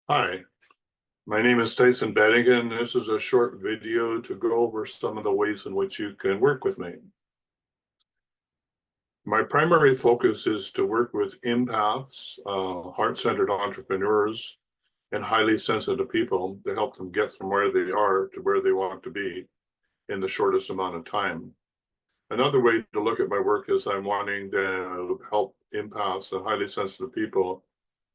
Hi, my name is Tyson Bennigan. This is a short video to go over some of the ways in which you can work with me. My primary focus is to work with empaths, heart-centered entrepreneurs, and highly sensitive people to help them get from where they are to where they want to be in the shortest amount of time. Another way to look at my work is I'm wanting to help empaths and highly sensitive people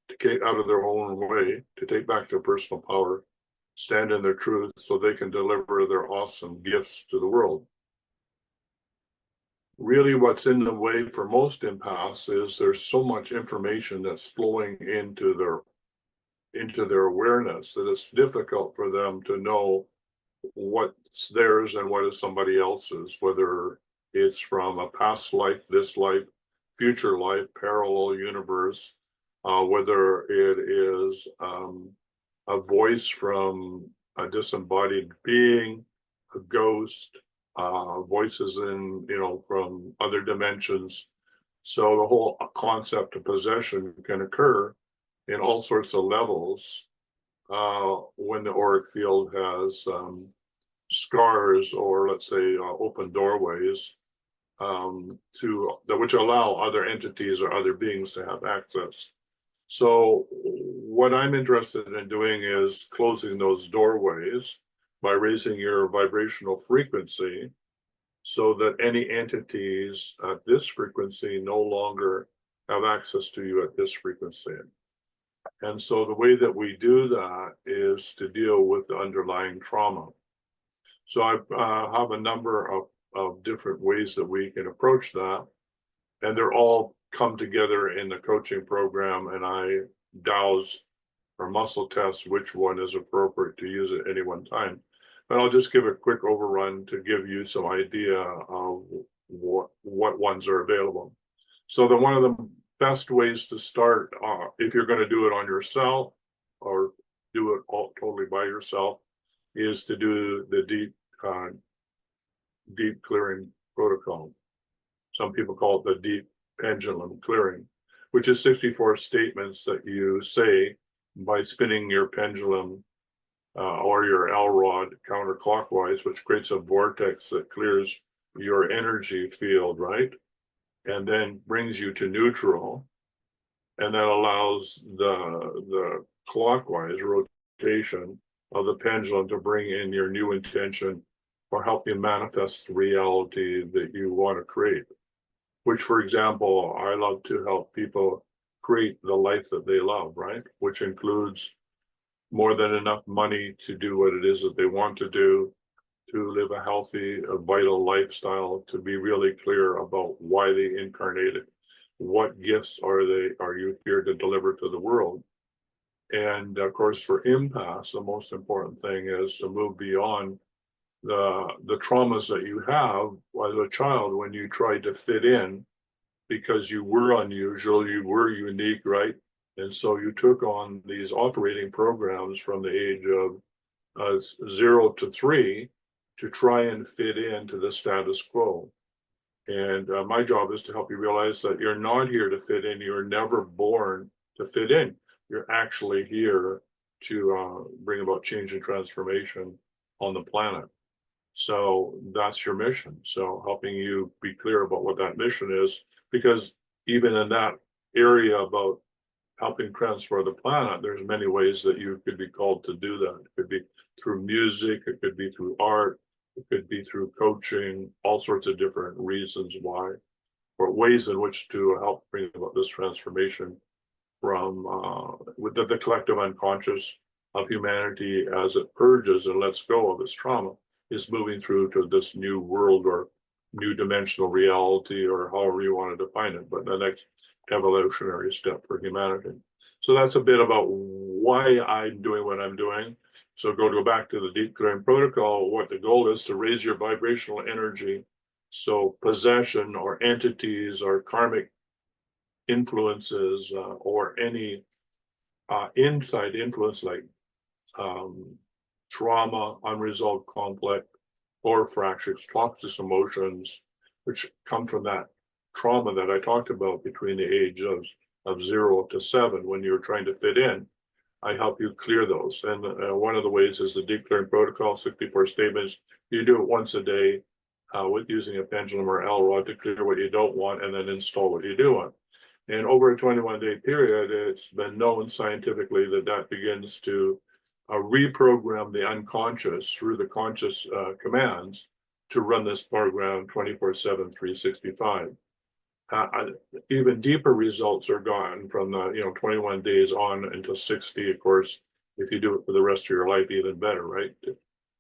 to get out of their own way, to take back their personal power, stand in their truth so they can deliver their awesome gifts to the world. Really, what's in the way for most empaths is there's so much information that's flowing into their awareness that it's difficult for them to know what's theirs and what is somebody else's, whether it's from a past life, this life, future life, parallel universe, whether it is a voice from a disembodied being, a ghost, voices from other dimensions. So the whole concept of possession can occur in all sorts of levels when the auric field has scars or, let's say, open doorways which allow other entities or other beings to have access. So what I'm interested in doing is closing those doorways by raising your vibrational frequency so that any entities at this frequency no longer have access to you at this frequency. And so the way that we do that is to deal with the underlying trauma. So I have a number of different ways that we can approach that, and they're all come together in the coaching program, and I douse or muscle test which one is appropriate to use at any one time. But I'll just give a quick overrun to give you some idea of what ones are available. So one of the best ways to start, if you're going to do it on yourself or do it all totally by yourself, is to do the deep clearing protocol. Some people call it the deep pendulum clearing, which is 64 statements that you say by spinning your pendulum or your L rod counterclockwise, which creates a vortex that clears your energy field, right? And then brings you to neutral. And that allows the clockwise rotation of the pendulum to bring in your new intention or help you manifest the reality that you want to create. Which, for example, I love to help people create the life that they love, right? Which includes more than enough money to do what it is that they want to do, to live a healthy, a vital lifestyle, to be really clear about why they incarnated, what gifts are you here to deliver to the world. And of course, for empaths, the most important thing is to move beyond the traumas that you have as a child when you tried to fit in because you were unusual, you were unique, right? And so you took on these operating programs from the age of 0 to 3 to try and fit into the status quo. And my job is to help you realize that you're not here to fit in. You're never born to fit in. You're actually here to bring about change and transformation on the planet. So that's your mission. So helping you be clear about what that mission is, because even in that area about helping transfer the planet, there's many ways that you could be called to do that. It could be through music, it could be through art, it could be through coaching, all sorts of different reasons why, or ways in which to help bring about this transformation from with the collective unconscious of humanity as it purges and lets go of its trauma is moving through to this new world or new dimensional reality, or however you want to define it, but the next evolutionary step for humanity. So that's a bit about why I'm doing what I'm doing. So go back to the deep clearing protocol. What the goal is to raise your vibrational energy. So possession or entities or karmic influences or any inside influence like trauma, unresolved conflict, or fractures, toxic emotions, which come from that trauma that I talked about between the age of 0 to 7 when you're trying to fit in. I help you clear those. And one of the ways is the deep clearing protocol, 64 statements. You do it once a day with using a pendulum or L rod to clear what you don't want and then install what you do want. And over a 21-day period, it's been known scientifically that that begins to reprogram the unconscious through the conscious commands to run this program 24/7, 365. Even deeper results are gotten from the 21 days on until 60. Of course, if you do it for the rest of your life, even better, right?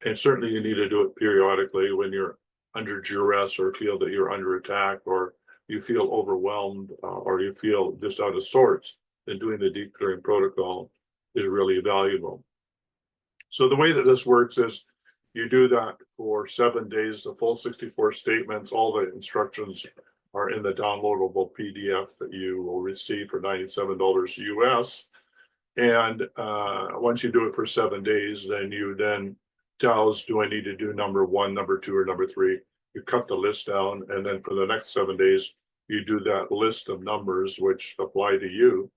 And certainly you need to do it periodically when you're under duress or feel that you're under attack or you feel overwhelmed or you feel just out of sorts. Then doing the deep clearing protocol is really valuable. So the way that this works is you do that for 7 days, the full 64 statements, all the instructions are in the downloadable PDF that you will receive for $97 US. And once you do it for 7 days, then you tells, do I need to do number 1, number 2, or number 3? You cut the list down, and then for the next 7 days, you do that list of numbers which apply to you.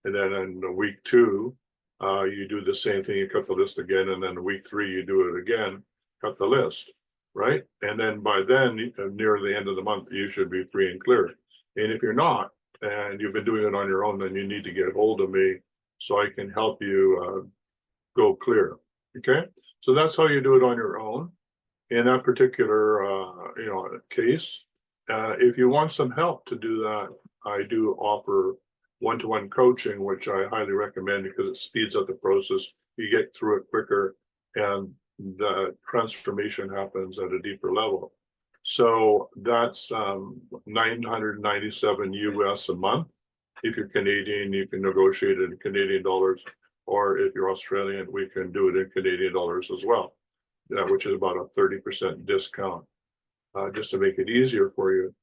And then in week 2, you do the same thing, you cut the list again, and then week 3, you do it again, cut the list, right? And then by then, near the end of the month, you should be free and clear. And if you're not, and you've been doing it on your own, then you need to get hold of me so I can help you go clear, okay? So that's how you do it on your own. In that particular case, if you want some help to do that, I do offer one-to-one coaching, which I highly recommend because it speeds up the process. You get through it quicker and the transformation happens at a deeper level. So that's $997 US a month. If you're Canadian, you can negotiate it in Canadian dollars, or if you're Australian, we can do it in Canadian dollars as well, which is about a 30% discount, just to make it easier for you.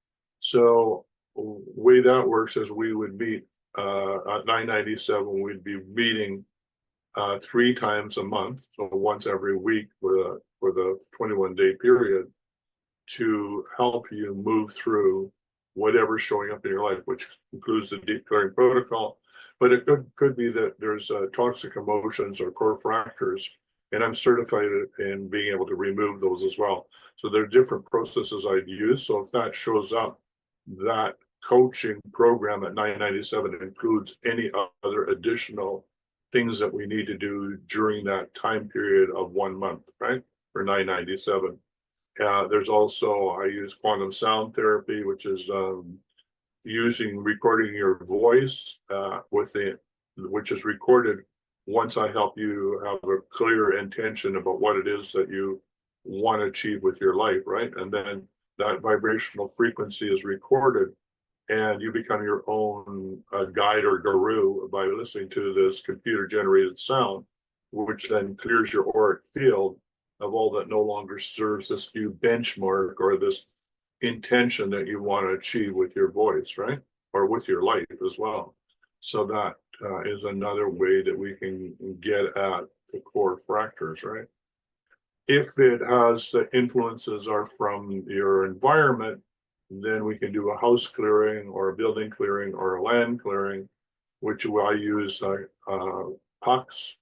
So the way that works is we would meet at $997, we'd be meeting 3 times a month, so once every week for the 21-day period, to help you move through whatever's showing up in your life, which includes the deep clearing protocol. But it could be that there's toxic emotions or core fractures, and I'm certified in being able to remove those as well. So there are different processes I'd use. So if that shows up, that coaching program at $997 includes any other additional things that we need to do during that time period of 1 month, right? For $997. There's also, I use quantum sound therapy, which is recording your voice which is recorded once I help you have a clear intention about what it is that you want to achieve with your life, right? And then that vibrational frequency is recorded and you become your own guide or guru by listening to this computer generated sound, which then clears your auric field of all that no longer serves this new benchmark or this intention that you want to achieve with your voice, right? Or with your life as well. So that is another way that we can get at the core fractures, right? If it has the influences are from your environment, then we can do a house clearing or a building clearing or a land clearing, which I use pucks,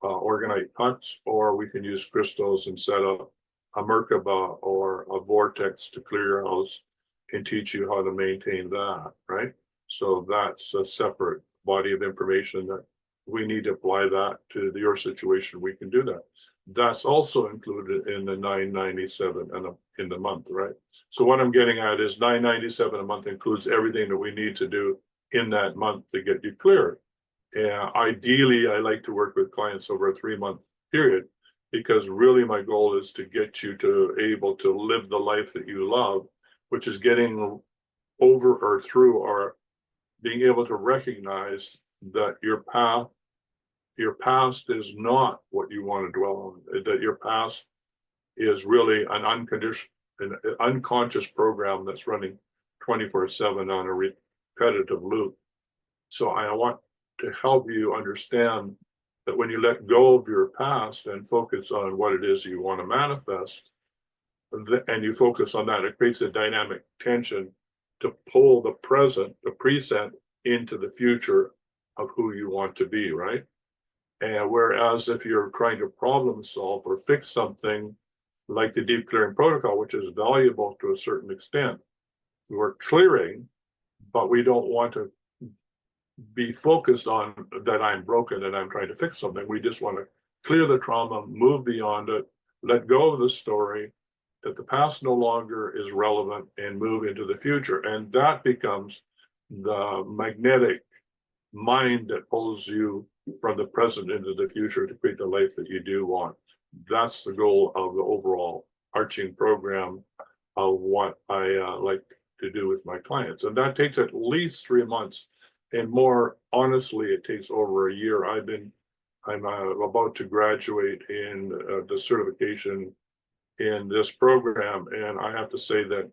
organite pucks, or we can use crystals and set up a Merkaba or a vortex to clear your house and teach you how to maintain that, right? So that's a separate body of information that we need to apply that to your situation. We can do that. That's also included in the $997 in the month, right? So what I'm getting at is $997 a month includes everything that we need to do in that month to get you clear. And ideally, I like to work with clients over a 3-month period, because really my goal is to get you to able to live the life that you love, which is getting over or through or being able to recognize that your past is not what you want to dwell on, that your past is really an unconscious program that's running 24/7 on a repetitive loop. So I want to help you understand that when you let go of your past and focus on what it is you want to manifest, and you focus on that, it creates a dynamic tension to pull the present, the present, into the future of who you want to be, right? And whereas if you're trying to problem solve or fix something like the deep clearing protocol, which is valuable to a certain extent, we're clearing, but we don't want to be focused on that I'm broken and I'm trying to fix something. We just want to clear the trauma, move beyond it, let go of the story, that the past no longer is relevant, and move into the future. And that becomes the magnetic mind that pulls you from the present into the future to create the life that you do want. That's the goal of the overall arching program of what I like to do with my clients. And that takes at least 3 months. And more honestly, it takes over a year. I'm about to graduate in the certification in this program. And I have to say that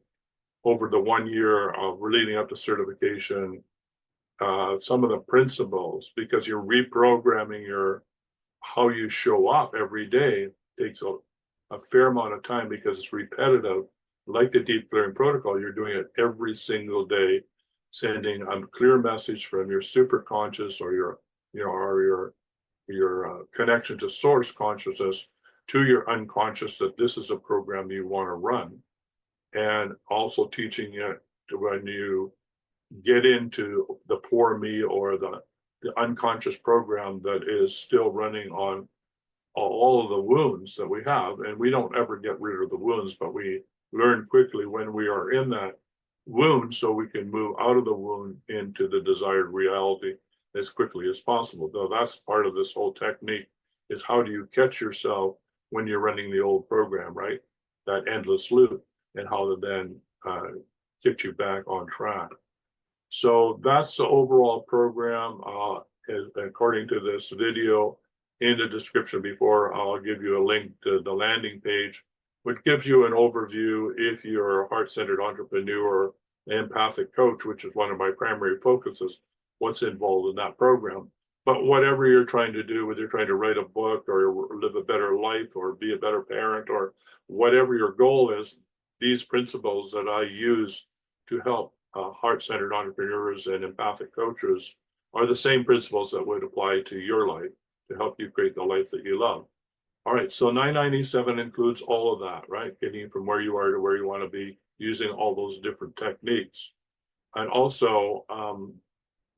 over the 1 year of leading up to certification, some of the principles, because you're reprogramming how you show up every day, takes a fair amount of time because it's repetitive. Like the deep clearing protocol, you're doing it every single day, sending a clear message from your superconscious or your connection to source consciousness to your unconscious that this is a program you want to run, and also teaching it to when you get into the poor me or the unconscious program that is still running on all of the wounds that we have. And we don't ever get rid of the wounds, but we learn quickly when we are in that wound so we can move out of the wound into the desired reality as quickly as possible. Though that's part of this whole technique, is how do you catch yourself when you're running the old program, right? That endless loop, and how to then get you back on track. So that's the overall program. According to this video in the description before, I'll give you a link to the landing page, which gives you an overview if you're a heart-centered entrepreneur, an empathic coach, which is one of my primary focuses, what's involved in that program. But whatever you're trying to do, whether you're trying to write a book or live a better life or be a better parent or whatever your goal is, these principles that I use to help heart-centered entrepreneurs and empathic coaches are the same principles that would apply to your life to help you create the life that you love. All right, so 997 includes all of that, right? Getting from where you are to where you want to be using all those different techniques. And also,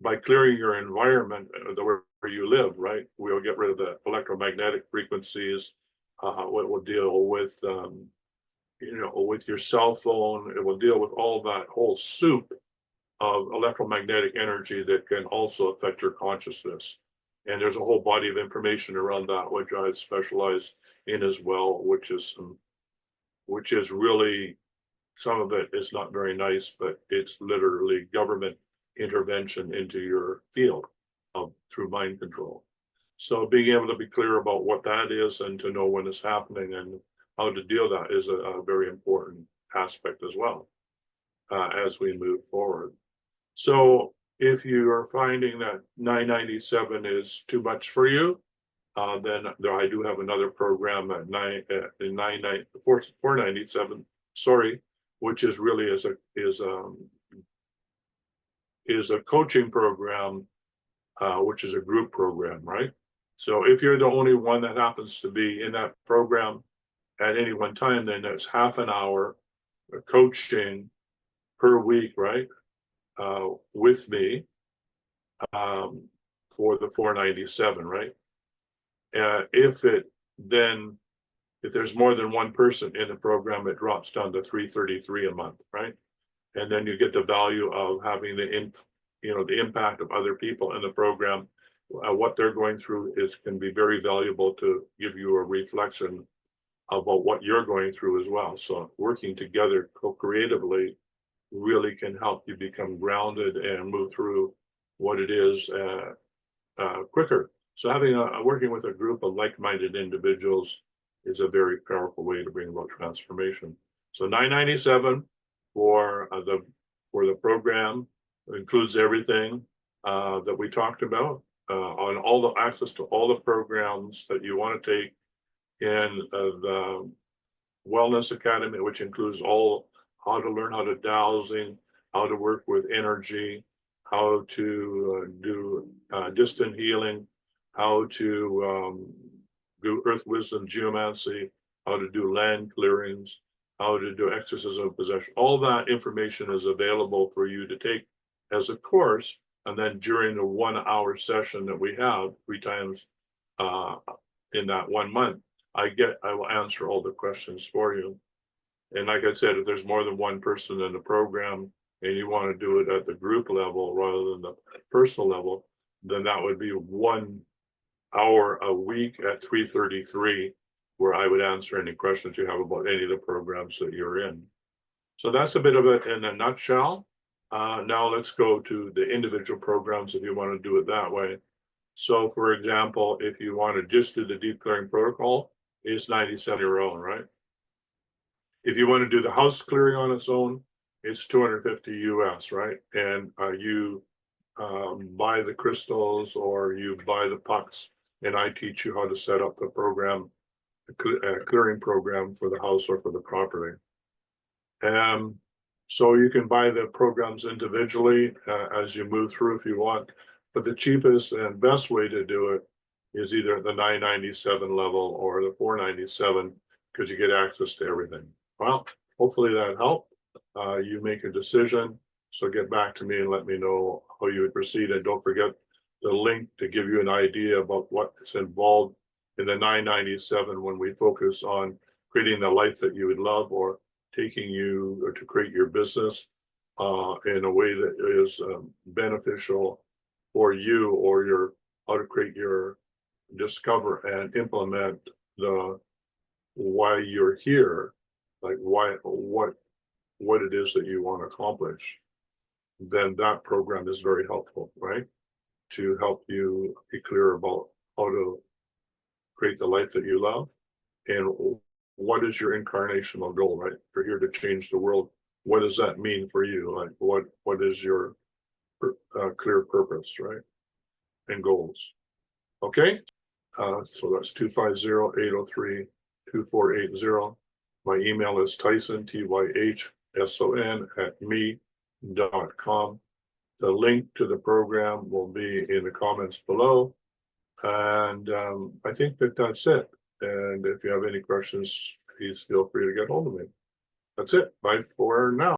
by clearing your environment, where you live, right? We'll get rid of the electromagnetic frequencies. We'll deal with with your cell phone. It will deal with all that whole soup of electromagnetic energy that can also affect your consciousness. And there's a whole body of information around that, which I specialize in as well, which is really, some of it is not very nice, but it's literally government intervention into your field through mind control. So being able to be clear about what that is and to know when it's happening and how to deal with that is a very important aspect as well as we move forward. So if you are finding that 997 is too much for you, then I do have another program at 497, sorry, which is really is a coaching program, which is a group program, right? So if you're the only one that happens to be in that program at any one time, then that's half an hour coaching per week, right? With me for the 497, right? If there's more than one person in the program, it drops down to 333 a month, right? And then you get the value of having the impact of other people in the program. What they're going through can be very valuable to give you a reflection about what you're going through as well. So working together co-creatively really can help you become grounded and move through what it is quicker. So working with a group of like-minded individuals is a very powerful way to bring about transformation. So 997 for the program. It includes everything that we talked about on all the access to all the programs that you want to take in the Wellness Academy, which includes how to learn how to dowsing, how to work with energy, how to do distant healing, how to do earth wisdom geomancy, how to do land clearings, how to do exorcism of possession. All that information is available for you to take as a course. And then during the 1 hour session that we have 3 times in that 1 month, I will answer all the questions for you. And like I said, if there's more than one person in the program and you want to do it at the group level rather than the personal level, then that would be 1 hour a week at 3:33, where I would answer any questions you have about any of the programs that you're in. So that's a bit of it in a nutshell. Now let's go to the individual programs if you want to do it that way. So for example, if you want to just do the deep clearing protocol, it's 97 your own, right? If you want to do the house clearing on its own, it's 250 US, right? And you buy the crystals or you buy the pucks, and I teach you how to set up the program, the clearing program for the house or for the property. So you can buy the programs individually as you move through if you want, but the cheapest and best way to do it is either the 997 level or the 497, because you get access to everything. Well, hopefully that helped. You make a decision. So get back to me and let me know how you would proceed. And don't forget the link to give you an idea about what's involved in the 997 when we focus on creating the life that you would love, or taking you to create your business in a way that is beneficial for you, or your how to create your discover and implement the why you're here, like what it is that you want to accomplish. Then that program is very helpful, right? To help you be clear about how to create the life that you love, and what is your incarnational goal, right? You're here to change the world. What does that mean for you? Like what is your clear purpose, right? And goals. Okay. So that's 250-803-2480. My email is Tyson, TYHSON @me.com. The link to the program will be in the comments below. And I think that's it. And if you have any questions, please feel free to get hold of me. That's it. Bye for now.